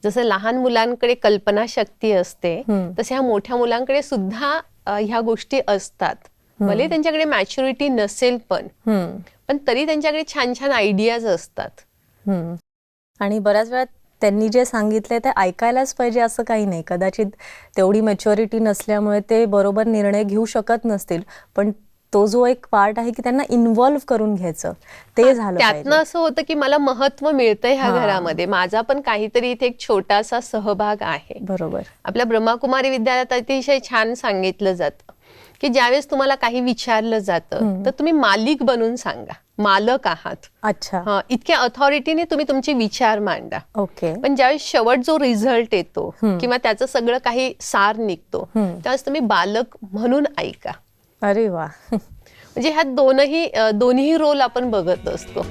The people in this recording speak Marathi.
जसं लहान मुलांकडे कल्पनाशक्ती असते तसे ह्या मोठ्या मुलांकडे सुद्धा ह्या गोष्टी असतात. भले त्यांच्याकडे मॅच्युरिटी नसेल पण तरी त्यांच्याकडे छान छान आयडियाज असतात. आणि बऱ्याच वेळा त्यांनी जे सांगितलंय ते ऐकायलाच पाहिजे असं काही नाही. कदाचित तेवढी मॅच्युरिटी नसल्यामुळे ते बरोबर निर्णय घेऊ शकत नसतील, पण तो जो एक पार्ट आहे की त्यांना इन्व्हॉल्व करून घ्यायचं ते झालं पाहिजे. त्यातनं असं होतं की मला महत्व मिळतंय ह्या घरामध्ये, माझा पण काहीतरी इथे एक छोटासा सहभाग आहे. बरोबर. आपल्या ब्रह्माकुमारी विद्यालयात अतिशय छान सांगितलं जातं की ज्यावेळेस तुम्हाला काही विचारलं जातं तर तुम्ही मालिक बनून सांगा, मालक आहात. अच्छा. इतक्या अथॉरिटीने तुम्ही तुमचे विचार मांडा. ओके. पण ज्यावेळेस शेवट जो रिझल्ट येतो किंवा त्याचं सगळं काही सार निघतो त्यावेळेस तुम्ही बालक म्हणून ऐका. अरे वा. म्हणजे ह्यात दोन्ही रोल आपण बघत असतो.